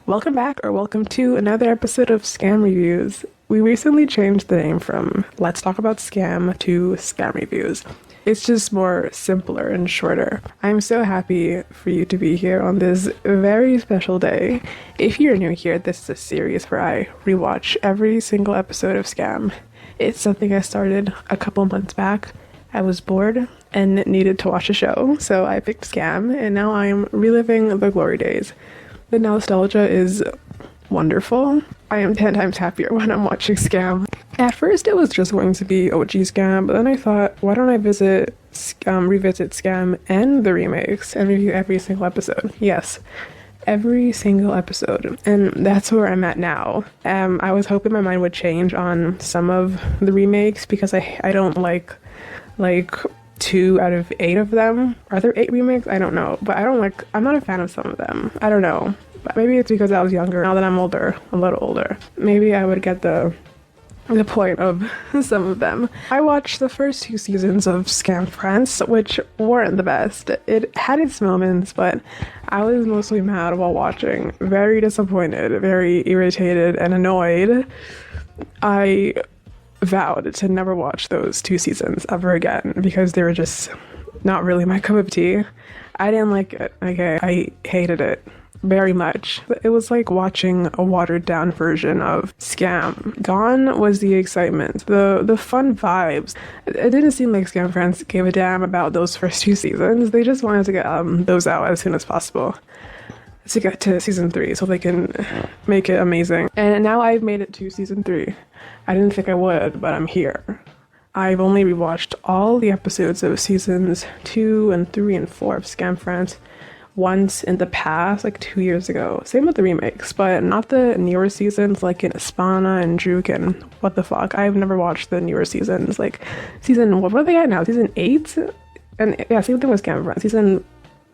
Welcome back, or welcome to another episode of Skam Reviews. We recently changed the name from Let's Talk About Skam to Skam Reviews. It's just more simpler and shorter. I'm so happy for you to be here on this very special day. If you're new here, this is a series where I rewatch every single episode of Skam. It's something I started a couple months back. I was bored and needed to watch a show, so I picked Skam, and now I'm reliving the glory days. The nostalgia is wonderful. I am 10 times happier when I'm watching Skam. At first it was just going to be OG Skam, but then I thought, why don't I revisit Skam and the remakes and review every single episode? Yes, every single episode. And that's where I'm at now. I was hoping my mind would change on some of the remakes because I don't like 2 out of 8 of them. Are there 8 remakes? I don't know, but I'm not a fan of some of them. I don't know. But maybe it's because I was younger. Now that I'm older, a little older, maybe I would get the point of some of them. I watched the first 2 seasons of SKAM France, which weren't the best. It had its moments, but I was mostly mad while watching. Very disappointed, very irritated and annoyed. I vowed to never watch those 2 seasons ever again because they were just not really my cup of tea. I didn't like it. Okay, I hated it very much. It was like watching a watered down version of Skam. Gone was the excitement, the fun vibes. It didn't seem like SKAM France gave a damn about those first 2 seasons. They just wanted to get those out as soon as possible to get to season 3 so they can make it amazing. And now I've made it to season 3. I didn't think I would, but I'm here. I've only rewatched all the episodes of seasons 2 and 3 and 4 of SKAM France once in the past, like 2 years ago. Same with the remakes, but not the newer seasons like in Espana and Juke and what the fuck. I've never watched the newer seasons, like season, what are they at now? Season 8? And yeah, same thing with SKAM France. Season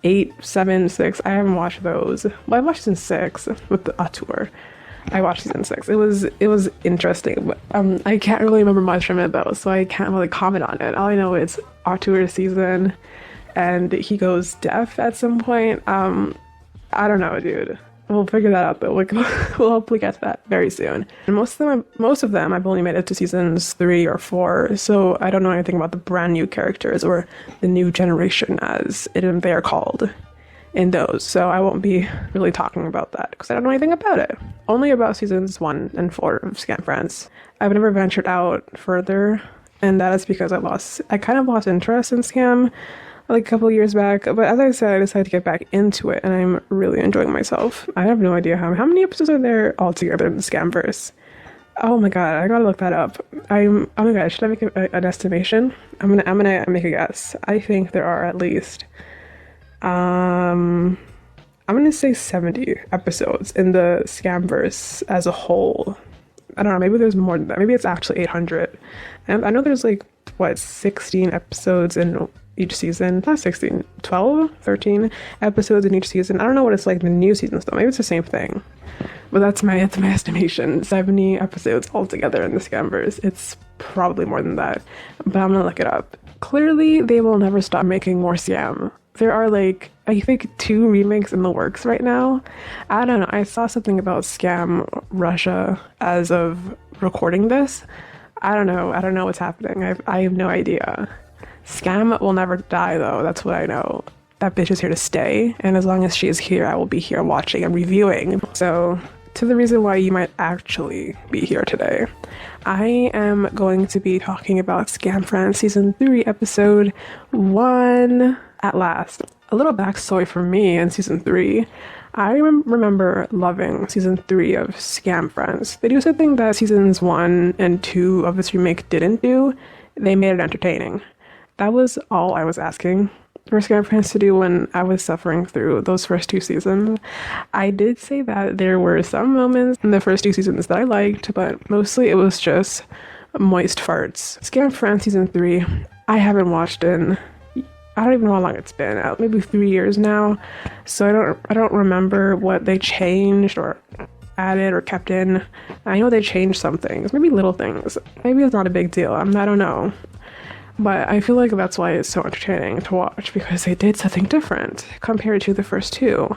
8, 7, 6, I haven't watched those. Well, I watched season 6 with the tour. I watched season 6. It was interesting, but I can't really remember much from it though, so I can't really comment on it. All I know is Arthur's season, and he goes deaf at some point. I don't know, dude. We'll figure that out though. We'll hopefully get to that very soon. And most of them, I've only made it to seasons 3 or 4, so I don't know anything about the brand new characters or the new generation as they are called in those. So I won't be really talking about that because I don't know anything about it. Only about seasons 1 and 4 of SKAM France. I've never ventured out further, and that is because I kind of lost interest in Skam like a couple years back, but as I said, I decided to get back into it, and I'm really enjoying myself. I have no idea how many episodes are there altogether in the Scamverse. Oh my god, I gotta look that up. Oh my god, should I make an estimation? I'm gonna make a guess. I think there are at least I'm gonna say 70 episodes in the Scamverse as a whole. I don't know, maybe there's more than that. Maybe it's actually 800. And I know there's 16 episodes in each season. Not 16, 12, 13 episodes in each season. I don't know what it's like in the new seasons though. Maybe it's the same thing. But that's my estimation. 70 episodes altogether in the Scamverse. It's probably more than that. But I'm gonna look it up. Clearly, they will never stop making more Skam. There are I think 2 remakes in the works right now. I don't know. I saw something about Skam Russia as of recording this. I don't know what's happening. I have no idea. Skam will never die though, that's what I know. That bitch is here to stay, and as long as she is here, I will be here watching and reviewing. So, to the reason why you might actually be here today, I am going to be talking about SKAM France Season 3, Episode 1, At Last. A little backstory for me in Season 3. I remember loving Season 3 of SKAM France. They do something that Seasons 1 and 2 of this remake didn't do. They made it entertaining. That was all I was asking for SKAM France to do when I was suffering through those first 2 seasons. I did say that there were some moments in the first 2 seasons that I liked, but mostly it was just moist farts. SKAM France Season 3, I haven't watched in, I don't even know how long it's been, maybe 3 years now, so I don't remember what they changed or added or kept in. I know they changed some things, maybe little things. Maybe it's not a big deal, I don't know. But I feel like that's why it's so entertaining to watch, because they did something different compared to the first 2.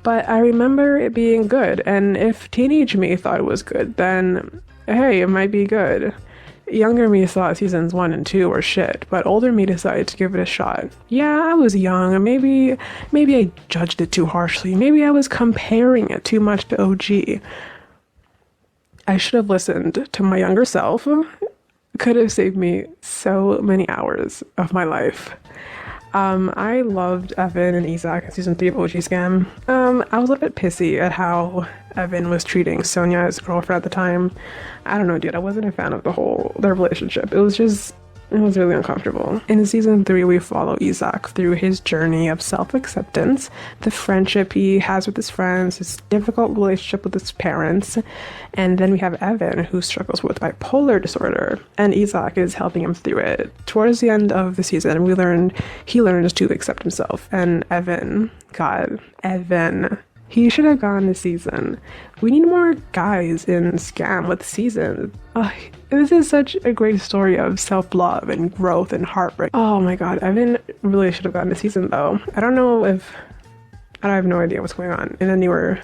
But I remember it being good, and if teenage me thought it was good, then hey, it might be good. Younger me thought seasons 1 and 2 were shit, but older me decided to give it a shot. Yeah, I was young, and maybe I judged it too harshly. Maybe I was comparing it too much to OG. I should have listened to my younger self. Could have saved me so many hours of my life. I loved Evan and Isaac in season 3 of OG Skam. I was a little bit pissy at how Evan was treating Sonia, his girlfriend at the time. I don't know, dude. I wasn't a fan of their relationship. It was really uncomfortable. In season 3, we follow Isaac through his journey of self-acceptance, the friendship he has with his friends, his difficult relationship with his parents, and then we have Evan, who struggles with bipolar disorder, and Isaac is helping him through it. Towards the end of the season, he learns to accept himself, and Evan, he should have gone this season. We need more guys in Skam with seasons. This is such a great story of self-love and growth and heartbreak. Oh my god, Evan really should have gotten this season though. I have no idea what's going on in the newer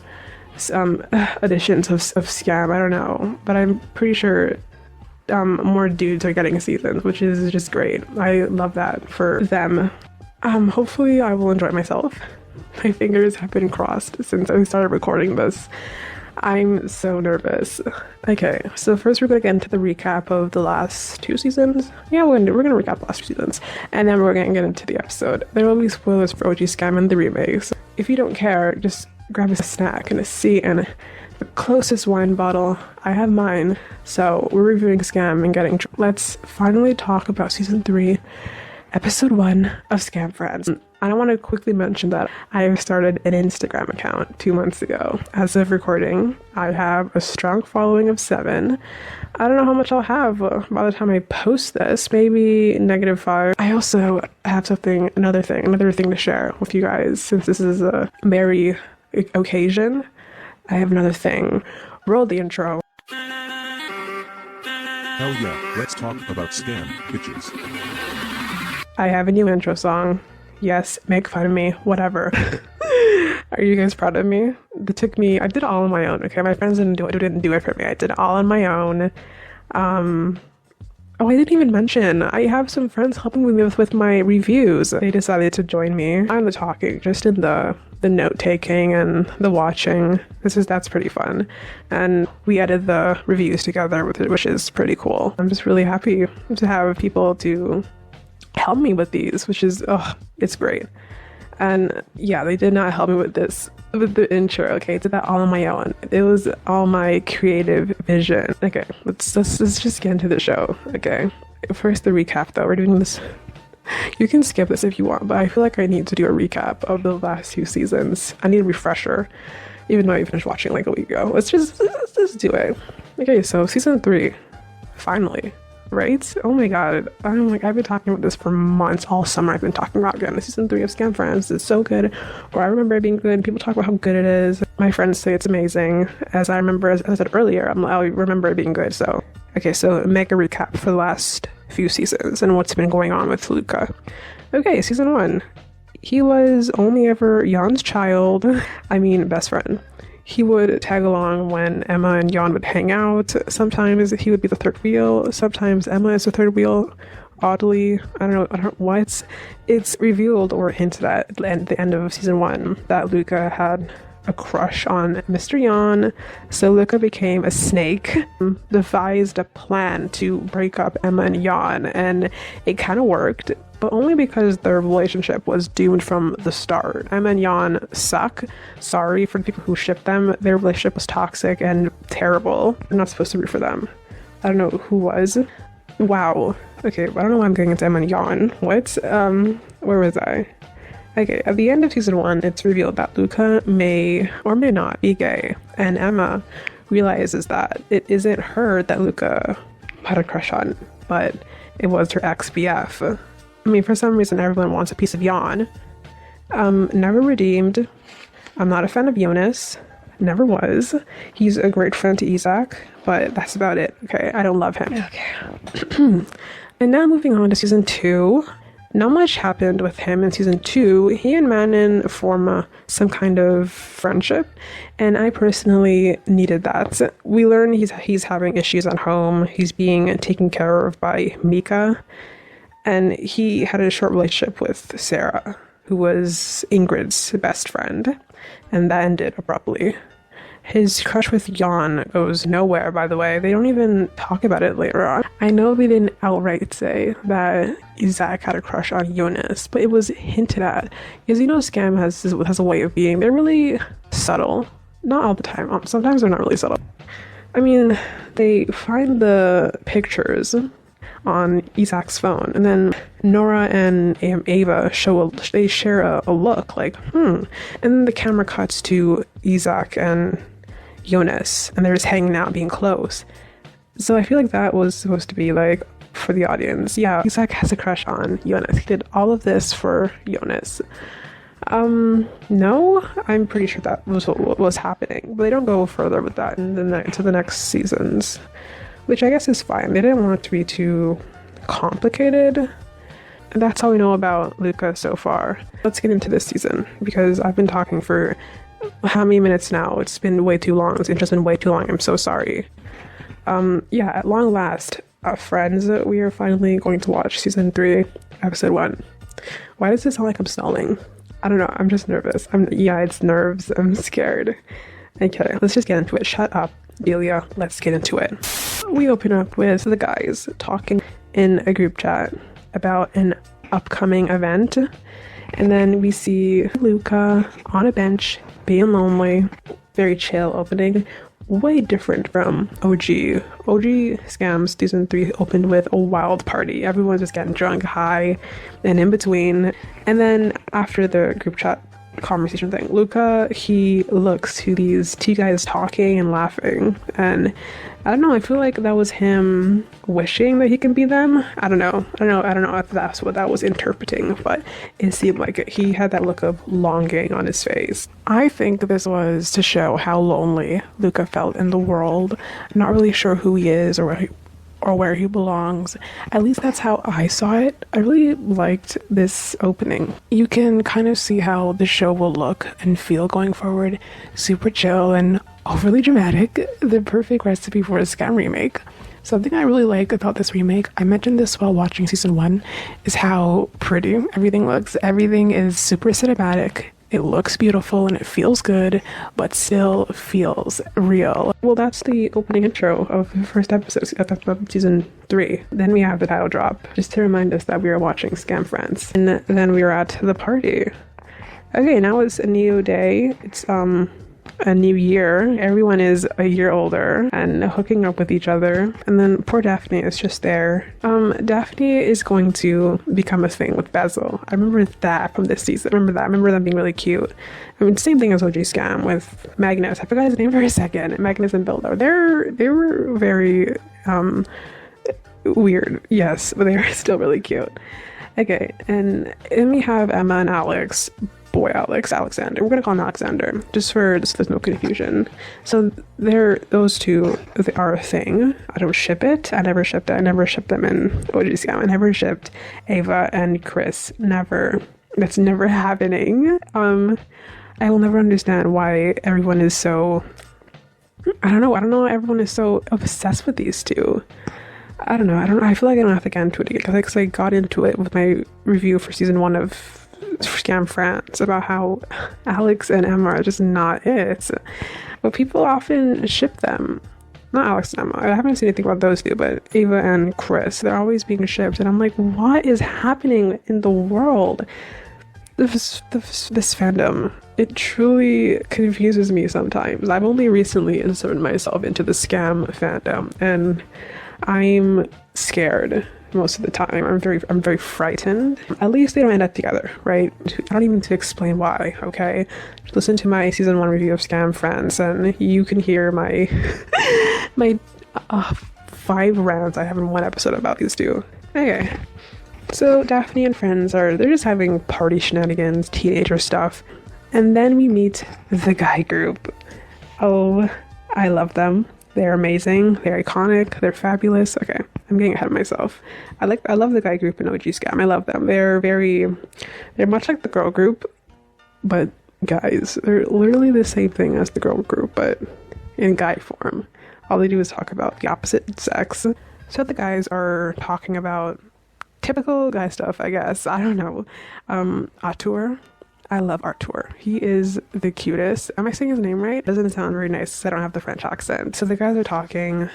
editions of Skam. I don't know, but I'm pretty sure more dudes are getting seasons, which is just great. I love that for them. Hopefully I will enjoy myself. My fingers have been crossed since I started recording this. I'm so nervous. Okay, so first we're gonna get into the recap of the last 2 seasons. Yeah, we're gonna recap the last 2 seasons, and then we're gonna get into the episode. There will be spoilers for OG Skam and the remake, so if you don't care, just grab a snack and a seat and the closest wine bottle. I have mine. So we're reviewing Skam and getting let's finally talk about season 3, episode 1 of Skam France. I want to quickly mention that I have started an Instagram account 2 months ago. As of recording, I have a strong following of 7. I don't know how much I'll have by the time I post this, maybe -5. I also have another thing to share with you guys, since this is a merry occasion. I have another thing. Roll the intro. Hell yeah, let's talk about Skam, bitches. I have a new intro song. Yes, make fun of me, whatever. Are you guys proud of me? I did it all on my own, okay? My friends didn't do it for me. I did it all on my own. Oh, I didn't even mention, I have some friends helping me with my reviews. They decided to join me. I'm the talking, just in the note-taking and the watching. That's pretty fun. And we edit the reviews together with it, which is pretty cool. I'm just really happy to have people to help me with these, which is it's great. And yeah, they did not help me with the intro. Okay, I did that all on my own. It was all my creative vision. Okay, let's just get into the show. Okay, first the recap though. We're doing this. You can skip this if you want, but I feel like I need to do a recap of the last 2 seasons. I need a refresher, even though I finished watching like a week ago. Let's just do it. Okay, so season 3, finally. Right? Oh my god. I've been talking about this for months. All summer I've been talking about getting season 3 of SKAM France. It's so good. Or I remember it being good. People talk about how good it is. My friends say it's amazing. As I said earlier, I remember it being good. So, okay, so make a recap for the last few seasons and what's been going on with Luca. Okay, season 1. He was only ever Jan's best friend. He would tag along when Emma and Jan would hang out. Sometimes he would be the third wheel. Sometimes Emma is the third wheel. Oddly, I don't know what. It's revealed or hinted at the end of season 1 that Luca had a crush on Mr. Jan. So Luca became a snake, devised a plan to break up Emma and Jan, and it kind of worked. But only because their relationship was doomed from the start. Emma and Jan suck. Sorry for the people who shipped them. Their relationship was toxic and terrible. I'm not supposed to root for them. I don't know who was. Wow. Okay, I don't know why I'm getting into Emma and Jan. What? Where was I? Okay, at the end of season 1, it's revealed that Luca may or may not be gay. And Emma realizes that it isn't her that Luca had a crush on, but it was her ex-BF. For some reason, everyone wants a piece of Jan. Never redeemed. I'm not a fan of Jonas. Never was. He's a great friend to Isaac, but that's about it. Okay, I don't love him. Okay. And now moving on to season 2. Not much happened with him in season 2. He and Manon form some kind of friendship, and I personally needed that. We learn he's having issues at home. He's being taken care of by Mika, and he had a short relationship with Sarah, who was Ingrid's best friend, and that ended abruptly. His crush with Jan goes nowhere, by the way. They don't even talk about it later on. I know they didn't outright say that Isaac had a crush on Jonas, but it was hinted at. Because Skam has a way of being. They're really subtle. Not all the time. Sometimes they're not really subtle. I mean, they find the pictures on Isaac's phone, and then Nora and Ava share a look like, and then the camera cuts to Isaac and Jonas, and they're just hanging out, being close. So I feel like that was supposed to be like for the audience. Yeah, Isaac has a crush on Jonas. He did all of this for Jonas. No, I'm pretty sure that was what was happening, but they don't go further with that into the next seasons, which I guess is fine. They didn't want it to be too complicated. And that's all we know about Luca so far. Let's get into this season, because I've been talking for how many minutes now? It's been way too long. It's just been way too long. I'm so sorry. Yeah, at long last, friends, we are finally going to watch season 3, episode 1. Why does it sound like I'm stalling? I don't know. I'm just nervous. Yeah, it's nerves. I'm scared. Okay, let's just get into it. Shut up, Delia. Let's get into it. We open up with the guys talking in a group chat about an upcoming event, and then we see Luca on a bench being lonely. Very chill opening, way different from OG. Scams season 3 opened with a wild party. Everyone's just getting drunk, high, and in between. And then after the group chat conversation thing, Luca, he looks to these two guys talking and laughing, and I don't know, I feel like that was him wishing that he can be them. I don't know if that's what that was interpreting, but it seemed like it. He had that look of longing on his face. I think this was to show how lonely Luca felt in the world, not really sure who he is or where he belongs. At least that's how I saw it. I really liked this opening. You can kind of see how the show will look and feel going forward. Super chill and overly dramatic. The perfect recipe for a Skam remake. Something I really like about this remake, I mentioned this while watching season 1, is how pretty everything looks. Everything is super cinematic. It looks beautiful and it feels good, but still feels real. Well, that's the opening intro of the first episode of season 3. Then we have the title drop, just to remind us that we are watching SKAM France. And then we are at the party. Okay, now it's a new day. It's a new year. Everyone is a year older and hooking up with each other. And then poor Daphne is just there. Daphne is going to become a thing with Basil. I remember that from this season. I remember them being really cute. I mean, same thing as OG Skam with Magnus. I forgot his name for a second. Magnus and Bildo. They were very weird, yes, but they were still really cute. Okay, and then we have Emma and Alex. Alexander. We're gonna call him Alexander, just there's no confusion. So those two are a thing. I don't ship it. I never shipped it. I never shipped them in OG Scam. I never shipped Ava and Chris. Never. That's never happening. I will never understand why everyone is so. I don't know. Everyone is so obsessed with these two. I don't know. I feel like I don't have to get into it again because I got into it with my review for season 1 of SKAM France about how Alex and Emma are just not it. But people often ship them. Not Alex and Emma. I haven't seen anything about those two, but Ava and Chris, they're always being shipped. And I'm like, what is happening in the world? This fandom, it truly confuses me sometimes. I've only recently inserted myself into the SKAM fandom, and I'm scared most of the time. I'm very frightened. At least they don't end up together, right? I don't even need to explain why, okay? Just listen to my season 1 review of SKAM France and you can hear my 5 rants I have in 1 episode about these two. Okay. So Daphne and friends they're just having party shenanigans, teenager stuff. And then we meet the guy group. Oh, I love them. They're amazing. They're iconic. They're fabulous. Okay. I'm getting ahead of myself. I love the guy group in OG Skam. I love them. They're much like the girl group, but guys. They're literally the same thing as the girl group, but in guy form. All they do is talk about the opposite sex. So the guys are talking about typical guy stuff, I guess. I don't know. Artur. I love Artur. He is the cutest. Am I saying his name right? Doesn't sound very nice because I don't have the French accent. So the guys are talking.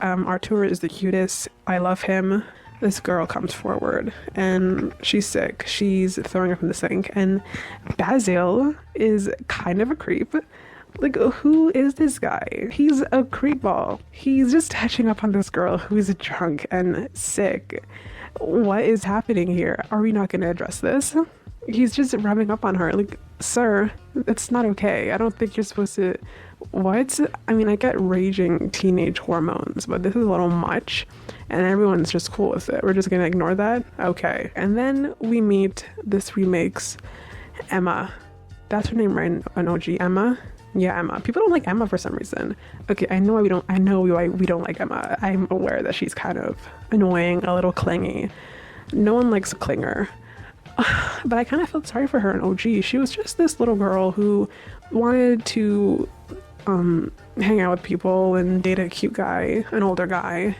Artur is the cutest. I love him. This girl comes forward and she's sick. She's throwing up in the sink. And Basil is kind of a creep. Like, who is this guy? He's a creepball. He's just touching up on this girl who's drunk and sick. What is happening here? Are we not going to address this? He's just rubbing up on her. Like, sir, that's not okay. I don't think you're supposed to... What? I mean, I get raging teenage hormones, but this is a little much, and everyone's just cool with it. We're just gonna ignore that? Okay. And then we meet this remake's Emma. That's her name, right? An OG Emma? Yeah, Emma. People don't like Emma for some reason. Okay, I know why we don't like Emma. I'm aware that she's kind of annoying, a little clingy. No one likes a clinger. But I kind of felt sorry for her in OG. She was just this little girl who wanted to hang out with people and date a cute guy, an older guy.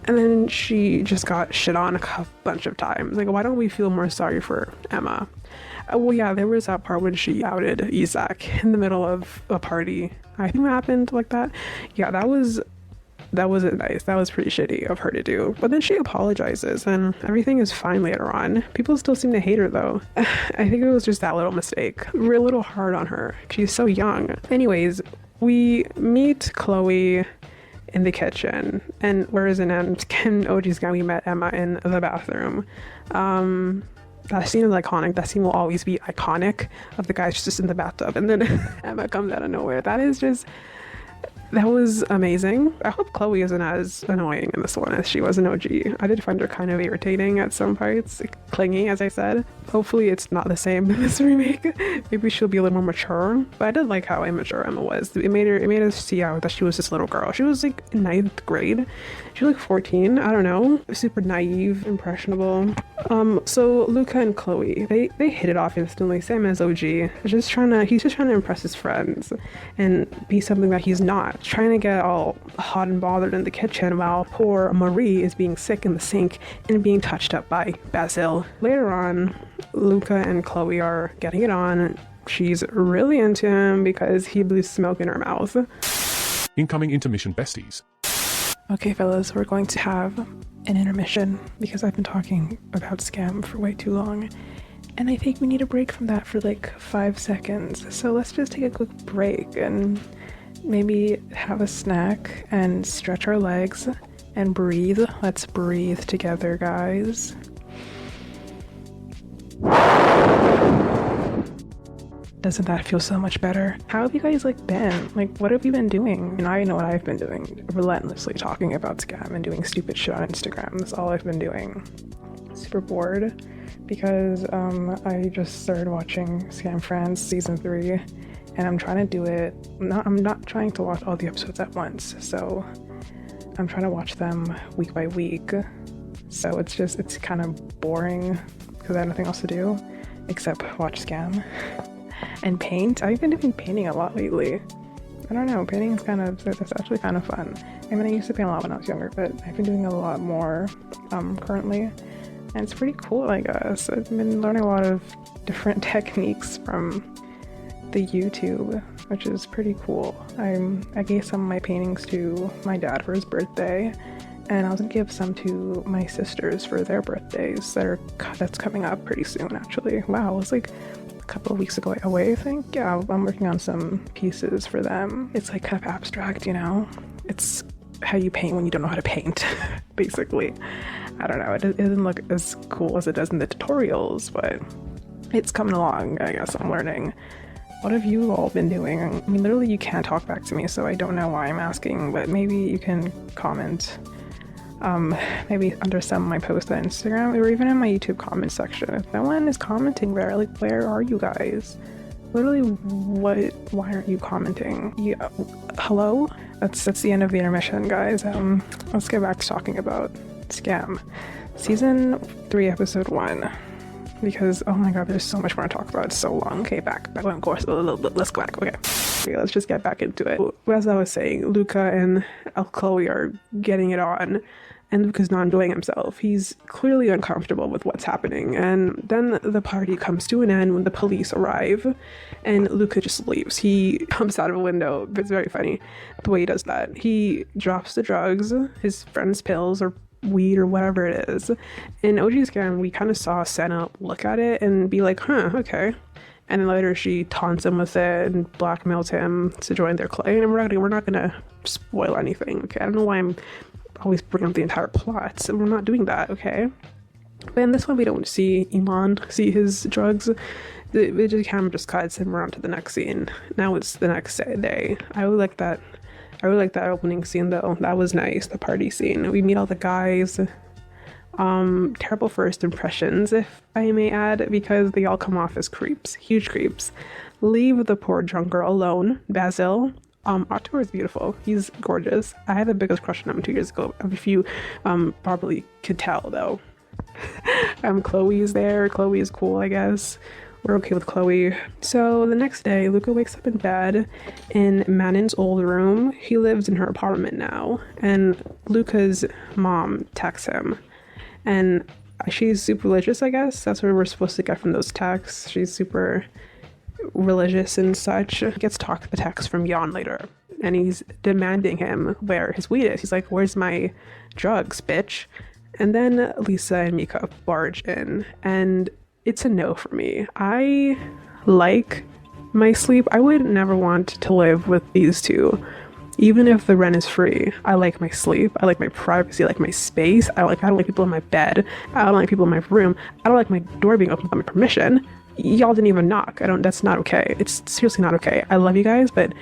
And then she just got shit on a bunch of times. Like, why don't we feel more sorry for Emma? Well, yeah, there was that part when she outed Isaac in the middle of a party. I think that happened like that. Yeah, that wasn't nice. That was pretty shitty of her to do. But then she apologizes and everything is fine later on. People still seem to hate her though. I think it was just that little mistake. We're a little hard on her. She's so young. Anyways, we meet Chloe in the kitchen, and whereas in OG's guy we met Emma in the bathroom. That scene is iconic. That scene will always be iconic of the guys just in the bathtub and then Emma comes out of nowhere. That was amazing. I hope Chloe isn't as annoying in this one as she was in OG. I did find her kind of irritating at some parts, clingy, as I said. Hopefully it's not the same in this remake. Maybe she'll be a little more mature. But I did like how immature Emma was. It made us see out that she was this little girl. She was like in 9th grade. She was like 14. I don't know. Super naive, impressionable. So Luca and Chloe, they hit it off instantly, same as OG. He's just trying to impress his friends and be something that he's not. Trying to get all hot and bothered in the kitchen while poor Marie is being sick in the sink and being touched up by Basil. Later on, Luca and Chloe are getting it on. She's really into him because he blew smoke in her mouth. Incoming intermission besties. Okay, fellas, we're going to have an intermission because I've been talking about Skam for way too long. And I think we need a break from that for like 5 seconds. So let's just take a quick break and maybe have a snack and stretch our legs and breathe. Let's breathe together, guys. Doesn't that feel so much better? How have you guys been? What have you been doing? And I know what I've been doing. Relentlessly talking about Skam and doing stupid shit on Instagram. That's all I've been doing. Super bored because I just started watching SKAM France season 3 and I'm trying to do it. I'm not trying to watch all the episodes at once, so I'm trying to watch them week by week. So it's kind of boring because I have nothing else to do except watch Skam and paint. I've been doing painting a lot lately. I don't know, painting is it's actually kind of fun. I mean, I used to paint a lot when I was younger, but I've been doing a lot more currently, and it's pretty cool, I guess. I've been learning a lot of different techniques from the YouTube, which is pretty cool. I gave some of my paintings to my dad for his birthday, and I was gonna give some to my sisters for their birthdays that's coming up pretty soon, actually. Wow, it's like a couple of weeks away, I think. Yeah, I'm working on some pieces for them. It's kind of abstract, you know? It's how you paint when you don't know how to paint, basically. I don't know, it doesn't look as cool as it does in the tutorials, but it's coming along, I guess. I'm learning. What have you all been doing? I mean, literally you can't talk back to me, so I don't know why I'm asking, but maybe you can comment maybe under some of my posts on Instagram or even in my YouTube comment section. If no one is commenting there, where are you guys? Literally, why aren't you commenting? Hello? That's the end of the intermission, guys. Let's get back to talking about Skam. Season 3, episode 1. Because, oh my god, there's so much more to talk about. It's so long. Okay, back on course. Let's go back. Okay, let's just get back into it. As I was saying, Luca and Chloe are getting it on. And Luca's not enjoying himself. He's clearly uncomfortable with what's happening. And then the party comes to an end when the police arrive. And Luca just leaves. He jumps out of a window. It's very funny the way he does that. He drops the drugs, his friend's pills, or weed, or whatever it is. In OG Skam, we kind of saw Senna look at it and be like, huh, okay. And then later she taunts him with it and blackmails him to join their clan. And we're not gonna spoil anything, okay? I don't know why I'm always bringing up the entire plot, and we're not doing that, okay? But in this one, we don't see Iman see his drugs. The camera just cuts and we're on to the next scene. Now it's the next day. I really like that opening scene though. That was nice, the party scene. We meet all the guys. Terrible first impressions, if I may add, because they all come off as creeps, huge creeps. Leave the poor drunk girl alone. Basil. Artur is beautiful. He's gorgeous. I had the biggest crush on him 2 years ago, if you probably could tell though. Chloe is there. Chloe is cool, I guess. We're okay with Chloe. So the next day, Luca wakes up in bed in Manin's old room. He lives in her apartment now, and Luca's mom texts him. And she's super religious, I guess. That's what we're supposed to get from those texts. She's super religious and such. Gets the text from Jan later, and he's demanding him where his weed is. He's like, where's my drugs, bitch? And then Lisa and Mika barge in, and it's a no for me. I like my sleep. I would never want to live with these two, even if the rent is free. I like my sleep. I like my privacy. I like my space. I don't like people in my bed. I don't like people in my room. I don't like my door being open without my permission. Y'all didn't even knock. That's not okay. It's seriously not okay. I love you guys, but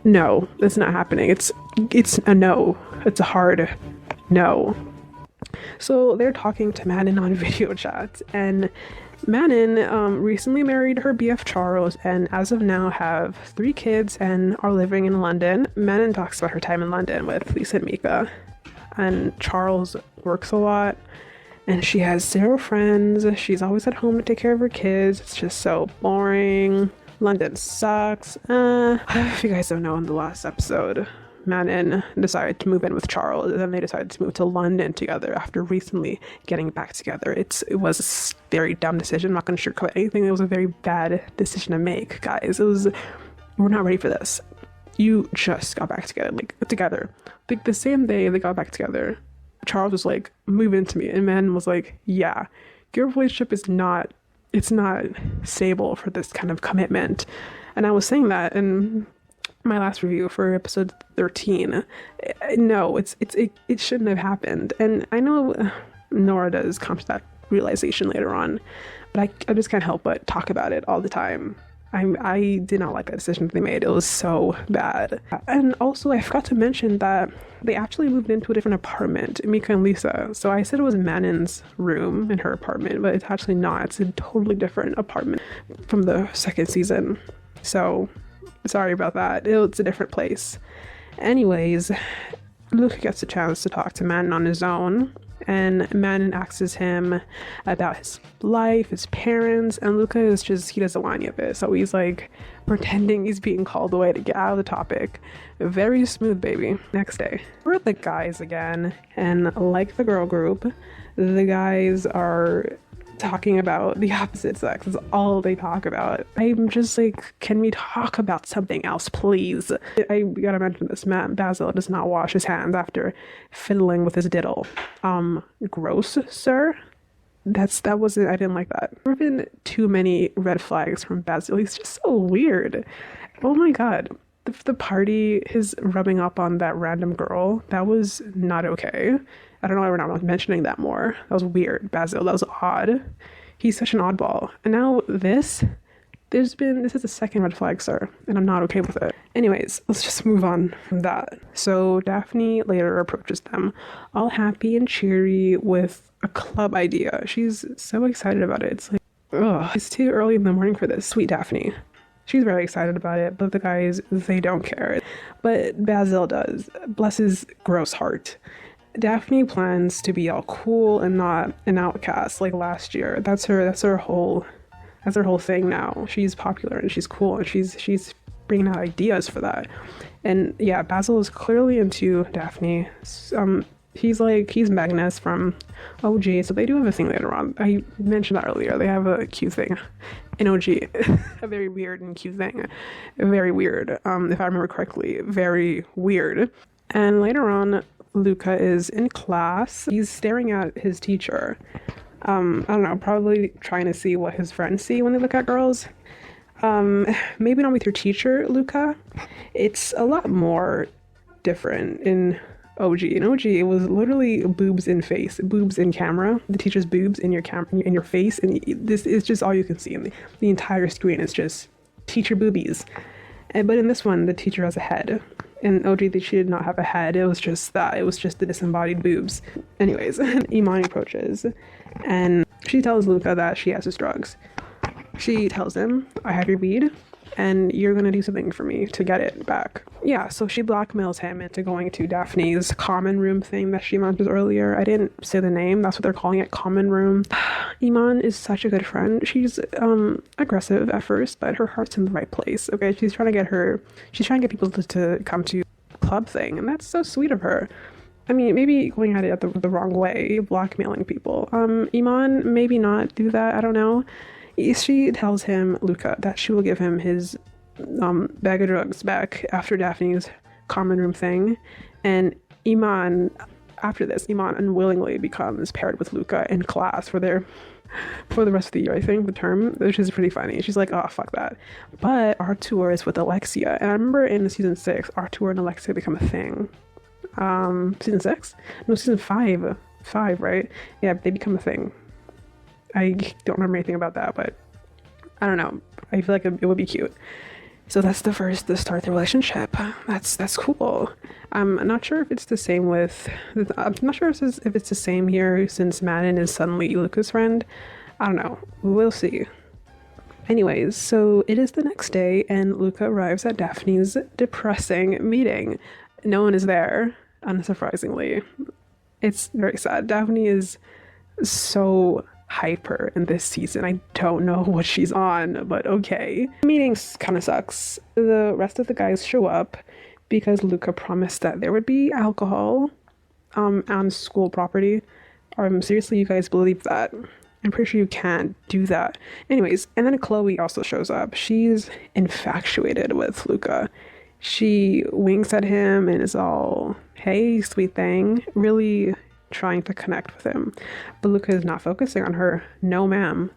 no, that's not happening. It's a no. It's a hard no. So they're talking to Manin on video chat, and Manin recently married her BF Charles, and as of now have 3 kids and are living in London. Manin talks about her time in London with Lisa and Mika, and Charles works a lot. And she has 0 friends. She's always at home to take care of her kids. It's just so boring. London sucks. If you guys don't know, in the last episode, Manin decided to move in with Charles, and then they decided to move to London together after recently getting back together. It was a very dumb decision. I'm not going to sugarcoat anything. It was a very bad decision to make, guys. We're not ready for this. You just got back together. Like the same day they got back together, Charles was like, move into me, and Manin was like, yeah, your relationship is not stable for this kind of commitment. And I was saying that in my last review for episode 13. No, it shouldn't have happened. And I know Nora does come to that realization later on, but I just can't help but talk about it all the time. I did not like that decision that they made. It was so bad. And also, I forgot to mention that they actually moved into a different apartment, Mika and Lisa. So I said it was Manin's room in her apartment, but it's actually not. It's a totally different apartment from the second season. So sorry about that. It's a different place. Anyways, Luca gets a chance to talk to Manin on his own, and Manin asks him about his life, his parents, and Luca is he doesn't want any of it. So he's like pretending he's being called away to get out of the topic. Very smooth, baby. Next day, we're at the guys again, and like the girl group, the guys are talking about the opposite sex. It's all they talk about. I'm just like, can we talk about something else, please? I gotta mention this. Basil does not wash his hands after fiddling with his diddle. Gross, sir. That wasn't, I didn't like that. There have been too many red flags from Basil. He's just so weird. Oh my god. The party, his rubbing up on that random girl, that was not okay. I don't know why we're not mentioning that more. That was weird, Basil. That was odd. He's such an oddball. And now this is the second red flag, sir, and I'm not okay with it. Anyways, let's just move on from that. So Daphne later approaches them, all happy and cheery with a club idea. She's so excited about it. It's like, ugh, it's too early in the morning for this. Sweet Daphne. She's very excited about it, but the guys, they don't care. But Basil does. Bless his gross heart. Daphne plans to be all cool and not an outcast like last year. That's her whole thing now. She's popular and she's cool and she's bringing out ideas for that. And yeah, Basil is clearly into Daphne. He's Magnus from OG, so they do have a thing later on. I mentioned that earlier. They have a cute thing in OG. A very weird and cute thing. Very weird. If I remember correctly, very weird. And later on, Luca is in class. He's staring at his teacher. I don't know, probably trying to see what his friends see when they look at girls. Maybe not with your teacher, Luca. It's a lot more different in OG. In OG, it was literally boobs in face, boobs in camera. The teacher's boobs in your in your face, and this is just all you can see. And the entire screen is just teacher boobies. But in this one, the teacher has a head. In OG, she did not have a head. It was just that. It was just the disembodied boobs. Anyways, Imani approaches, and she tells Luca that she has his drugs. She tells him, I have your weed, and you're gonna do something for me to get it back. Yeah, so she blackmails him into going to Daphne's common room thing that she mentioned earlier. I didn't say the name, that's what they're calling it, common room. Iman is such a good friend. She's aggressive at first, but her heart's in the right place, okay? She's trying to get people to come to club thing, and that's so sweet of her. I mean, maybe going at it the wrong way, blackmailing people. Iman, maybe not do that, I don't know. She tells him, Luca, that she will give him his bag of drugs back after Daphne's common room thing. And after this, Iman unwillingly becomes paired with Luca in class for the rest of the year, I think, the term, which is pretty funny. She's like, oh, fuck that. But Artur is with Alexia. And I remember in season 6, Artur and Alexia become a thing. Season 6? No, season 5. 5, right? Yeah, they become a thing. I don't remember anything about that, but I don't know. I feel like it would be cute. So that's the start of the relationship. That's cool. I'm not sure if it's the same if it's the same here since Madden is suddenly Luca's friend. I don't know. We'll see. Anyways, so it is the next day and Luca arrives at Daphne's depressing meeting. No one is there, unsurprisingly. It's very sad. Daphne is so hyper in this season. I don't know what she's on, but okay. The meeting kind of sucks. The rest of the guys show up because Luca promised that there would be alcohol on school property. Seriously, you guys believe that? I'm pretty sure you can't do that. Anyways, and then Chloe also shows up. She's infatuated with Luca. She winks at him and is all, hey, sweet thing, really trying to connect with him. But Luca is not focusing on her. No, ma'am.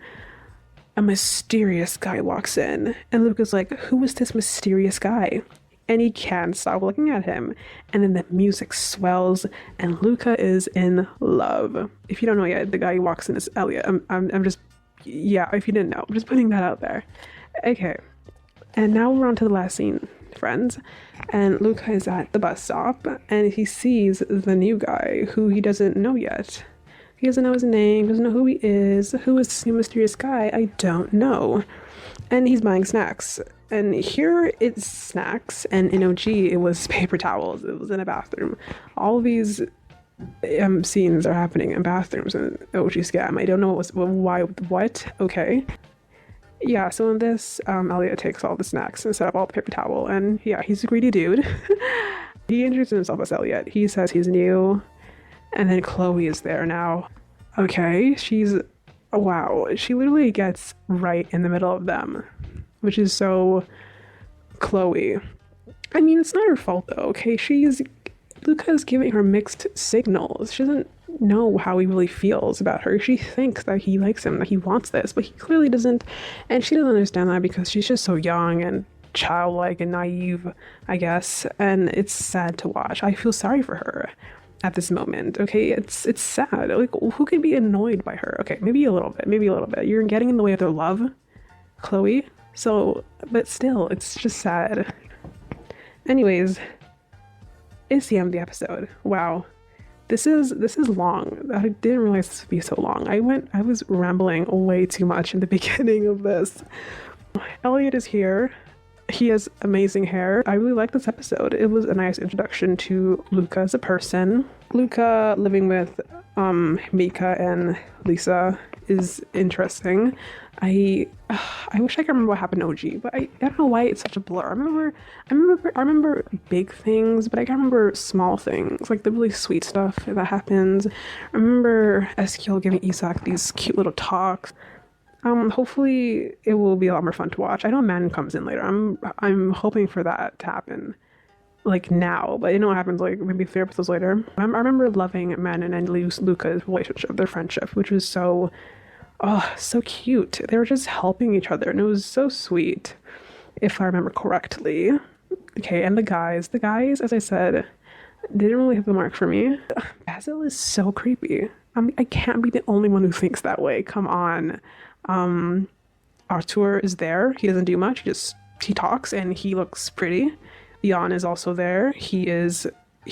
A mysterious guy walks in, and Luca's like, who is this mysterious guy? And he can't stop looking at him. And then the music swells, and Luca is in love. If you don't know yet, the guy who walks in is Elliot. I'm just, yeah, if you didn't know, I'm just putting that out there. Okay. And now we're on to the last scene, friends. And Luca is at the bus stop, and he sees the new guy who he doesn't know yet. He doesn't know his name, doesn't know who he is. Who is this new mysterious guy? I don't know. And he's buying snacks. And here it's snacks, and in OG it was paper towels. It was in a bathroom. All of these scenes are happening in bathrooms in OG Skam. I don't know what. Okay. Yeah, so in this, Elliot takes all the snacks and set up all the paper towel, and yeah, he's a greedy dude. He introduces himself as Elliot. He says he's new, and then Chloe is there now. Okay, wow, she literally gets right in the middle of them, which is so Chloe. I mean, it's not her fault though, okay? Luca's giving her mixed signals. She doesn't know how he really feels about her. She thinks that he likes him, that he wants this, but he clearly doesn't, and she doesn't understand that because she's just so young and childlike and naive, I guess, and it's sad to watch. I feel sorry for her at this moment, okay? It's sad. Like, who could be annoyed by her? Okay, maybe a little bit. You're getting in the way of their love, Chloe, so, but still, it's just sad. Anyways, it's the end of the episode. Wow. This is long. I didn't realize this would be so long. I was rambling way too much in the beginning of this. Elliot is here. He has amazing hair. I really like this episode. It was a nice introduction to Luca as a person. Luca living with Mika and Lisa is interesting. I wish I could remember what happened to OG, but I don't know why it's such a blur. I remember big things, but I can't remember small things, like the really sweet stuff that happens. I remember Eskiel giving Isak these cute little talks. Hopefully it will be a lot more fun to watch. I know Man comes in later. I'm hoping for that to happen, like now, but you know what happens like maybe 3 episodes later. I remember loving Manon and Luca's relationship, their friendship, which was so cute. They were just helping each other, and it was so sweet, if I remember correctly. Okay, and the guys, as I said, didn't really hit the mark for me. Basil is so creepy. I can't be the only one who thinks that way. Come on. Arthur is there. He doesn't do much. He talks and he looks pretty. Jan is also there. He is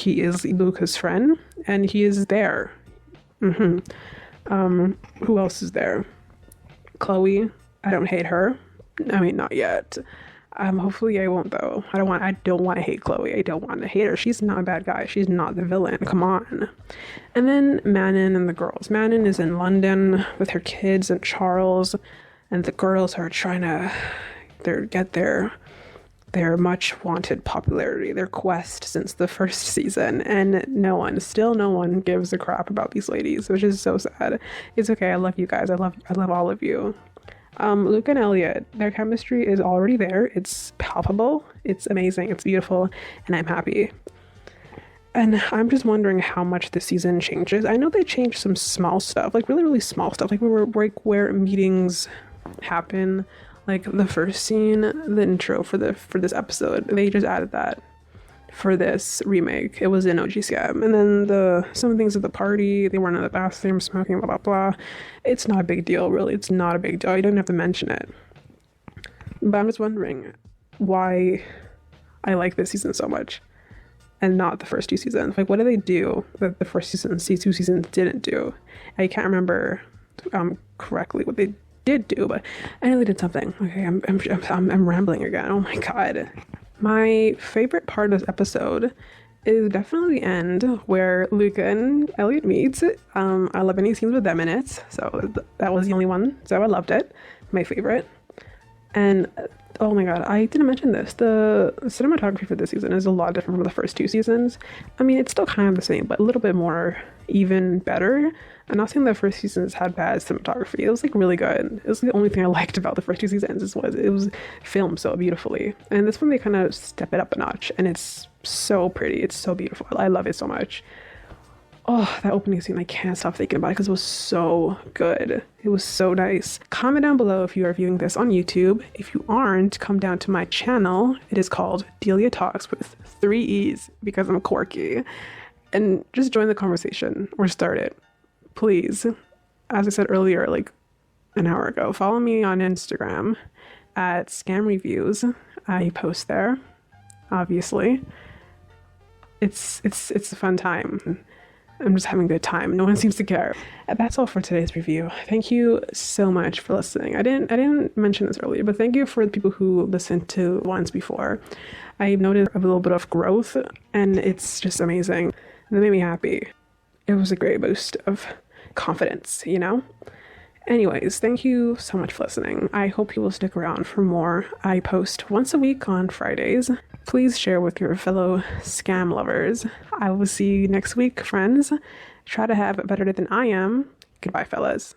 Luca's friend, and he is there. Who else is there? Chloe. I don't hate her. I mean, not yet. Hopefully I won't though. I don't want to hate Chloe. I don't want to hate her. She's not a bad guy. She's not the villain. Come on. And then Manon and the girls. Manon is in London with her kids and Charles, and the girls are trying to get their much wanted popularity, their quest since the first season, and no one gives a crap about these ladies, which is so sad. It's okay. I love you guys. I love all of you. Luke and Elliot, their chemistry is already there. It's palpable. It's amazing. It's beautiful, and I'm happy. And I'm just wondering how much this season changes. I know they changed some small stuff, like really, really small stuff, like where meetings happen, like the first scene, the intro for this episode. They just added that for this remake. It was in OG Skam. And then some things at the party, they weren't in the bathroom smoking, blah, blah, blah. It's not a big deal, really. It's not a big deal. You don't have to mention it. But I'm just wondering why I like this season so much and not the first 2 seasons. Like, what did they do that the first season, 2 seasons didn't do? I can't remember correctly what they did do, but I know they did something. Okay, I'm rambling again. Oh my god. My favorite part of this episode is definitely the end where Luca and Elliot meet. I love any scenes with them in it, so that was the only one, so I loved it. My favorite. And oh my god, I didn't mention this. The cinematography for this season is a lot different from the first 2 seasons. I mean, it's still kind of the same, but a little bit more even better. I'm not saying the first seasons had bad cinematography. It was like really good. It was the only thing I liked about the first 2 seasons it was filmed so beautifully. And this one they kind of step it up a notch, and it's so pretty. It's so beautiful. I love it so much. Oh, that opening scene, I can't stop thinking about it because it was so good. It was so nice. Comment down below if you are viewing this on YouTube. If you aren't, come down to my channel. It is called Delia Talks with 3 E's because I'm quirky. And just join the conversation or start it. Please. As I said earlier, like an hour ago, follow me on Instagram at Skam Reviews. I post there, obviously. It's a fun time. I'm just having a good time. No one seems to care. That's all for today's review. Thank you so much for listening. I didn't mention this earlier, but thank you for the people who listened to once before. I noticed a little bit of growth, and it's just amazing. And it made me happy. It was a great boost of confidence, you know? Anyways, thank you so much for listening. I hope you will stick around for more. I post once a week on Fridays. Please share with your fellow Skam lovers. I will see you next week, friends. Try to have a better day than I am. Goodbye, fellas.